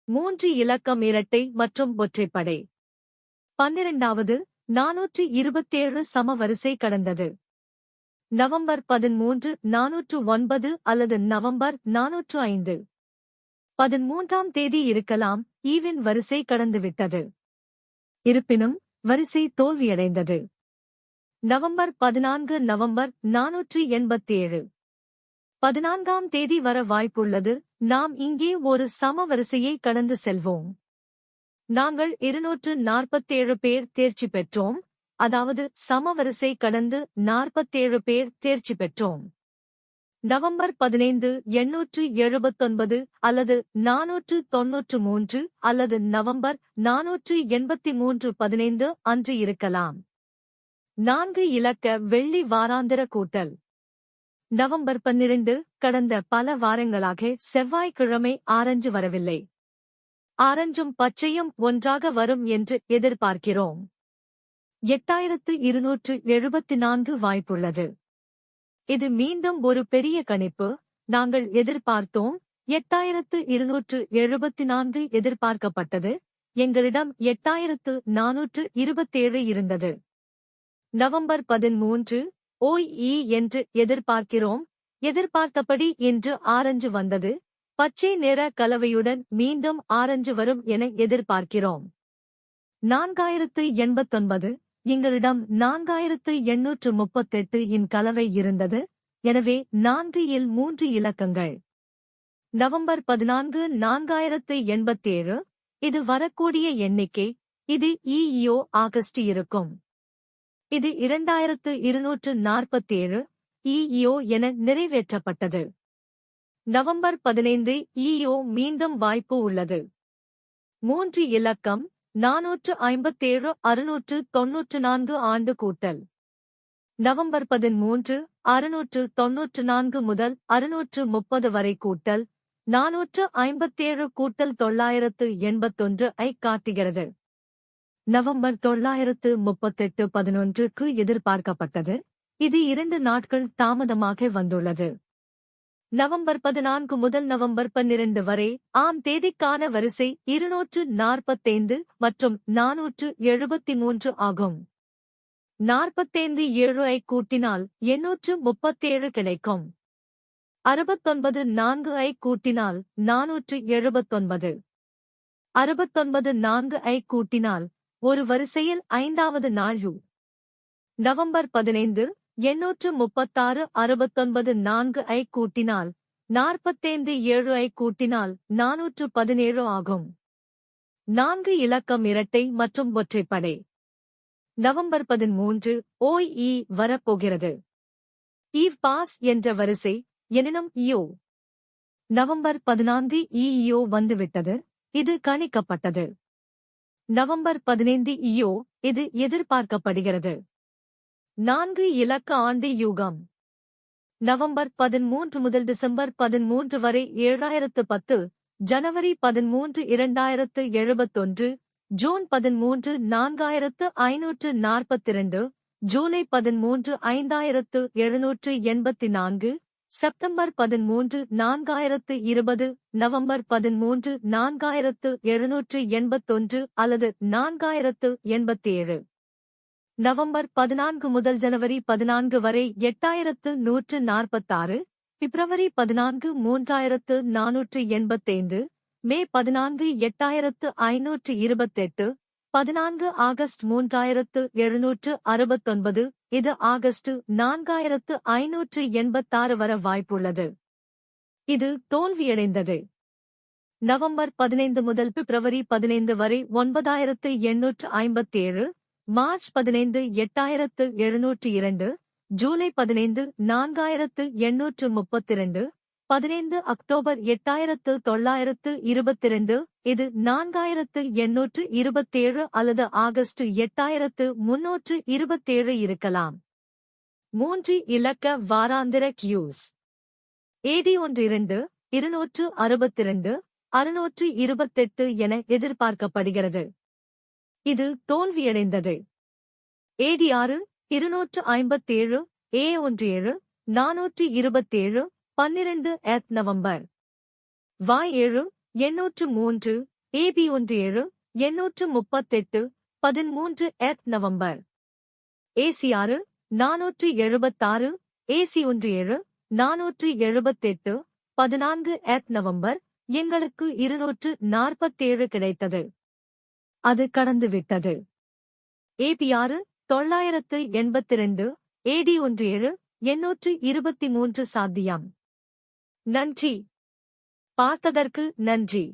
3 இலக்கம் இரட்டை மற்றும் ஒற்றைப்படை. 12வது 427 சமவரிசை கடந்தது. நவம்பர் 13 409 அல்லது நவம்பர் 405. 13ஆம் தேதி இருக்கலாம். ஈவின் வரிசை கடந்துவிட்டது. இருப்பினும் வரிசை தோல்வியடைந்தது. November 14 November 487. 14ஆம் தேதி வர வாய்ப்புள்ளது. நாம் இங்கே ஒரு சமவரிசையை கடந்து செல்வோம். நாங்கள் 247 பேர் தேர்ச்சி பெற்றோம், அதாவது சமவரிசை கடந்து 47 பேர் தேர்ச்சி பெற்றோம். நவம்பர் 15 879 அல்லது 493 அல்லது நவம்பர் 483 15 அன்று இருக்கலாம். 4 இலக்க வெள்ளி வாராந்திர கூட்டல். நவம்பர் 12 கடந்த பல வாரங்களாக செவ்வாய்க்கிழமை ஆரஞ்சு வரவில்லை. ஆரஞ்சும் பச்சையும் ஒன்றாக வரும் என்று எதிர்பார்க்கிறோம். 8274 வாய்ப்புள்ளது. இது மீண்டும் ஒரு பெரிய கணிப்பு. நாங்கள் எதிர்பார்த்தோம். 8274 எதிர்பார்க்கப்பட்டது. எங்களிடம் 8427 இருந்தது. நவம்பர் 13 OE என்று எதிர்பார்க்கிறோம். எதிர்பார்த்தபடி இன்று ஆரஞ்சு வந்தது. பச்சை நிற கலவையுடன் மீண்டும் ஆரஞ்சு வரும் என எதிர்பார்க்கிறோம். 4089 எங்களிடம் 4838 இன் கலவை இருந்தது. எனவே 4 இல் 3 இலக்கங்கள். நவம்பர் 14 4087. இது வரக்கூடிய எண்ணிக்கை. இது EEO ஆகஸ்ட் இருக்கும். இது 2247 EEO என நிறைவேற்றப்பட்டது. நவம்பர் 15 EEO மீண்டும் வாய்ப்பு உள்ளது. 3 இலக்கம் 457 694 ஆண்டு கூட்டல். நவம்பர் 13 694 முதல் 630 வரை கூட்டல் 457 கூட்டல் 981 ஐ காட்டுகிறது. நவம்பர் 938 11க்கு எதிர்பார்க்கப்பட்டது. இது 2 நாட்கள் தாமதமாக வந்துள்ளது. நவம்பர் 14 முதல் நவம்பர் 12 வரை ஆம் தேதிக்கான வரிசை 245 மற்றும் 473 ஆகும். 45 7 ஐ கூட்டினால் 837 கிடைக்கும். 69 4 ஐ கூட்டினால் 479. 69 4 ஐ கூட்டினால் ஒரு வரிசையில் 5வது நாள் U. நவம்பர் 15 836 69 4 ஐ கூட்டினால் 45 7 ஐ கூட்டினால் 417 ஆகும். 4 இலக்கம் இரட்டை மற்றும் ஒற்றைப்படை. நவம்பர் 13 OE வரப்போகிறது. ஈவ் பாஸ் என்ற வரிசை. எனினும் EO. நவம்பர் 14 EEO வந்துவிட்டது. இது கணிக்கப்பட்டது. November 15 EO. இது எதிர்பார்க்கப்படுகிறது. 4 இலக்க ஆண்டு யூகம். நவம்பர் 13 முதல் டிசம்பர் 13 வரை 7010. ஜனவரி 13 2071. ஜூன் 13 4542. ஜூலை 13 5784. செப்டம்பர் 13 4020. நவம்பர் 13 4781 அல்லது 4087. நவம்பர் 14 முதல் ஜனவரி 14 வரை 8146. பிப்ரவரி 14 3485. மே 14 8528. 14 ஆகஸ்ட் 3769. இது ஆகஸ்ட் 4586 வர வாய்ப்புள்ளது. இது தோல்வியடைந்தது. நவம்பர் 15 முதல் பிப்ரவரி 15 வரை 9857. மார்ச் 15 8702. ஜூலை 15 4832. 15 அக்டோபர் 8922. இது 4827 அல்லது ஆகஸ்ட் 8327 இருக்கலாம். 3 இலக்க வாராந்திர கியூஸ். AD 12 262 628 என எதிர்பார்க்கப்படுகிறது. இது தோல்வியடைந்தது. AD 6 257 A17 427 12 November. Y 7 803 AB 17 838 13 November. AC 6 476 AC 17 478 14 November. எங்களுக்கு 247 கிடைத்தது. அது கடந்துவிட்டது. ஏபி 6 982 ஏடி 17 823 சாத்தியம். நன்றி. பார்த்ததற்கு நன்றி.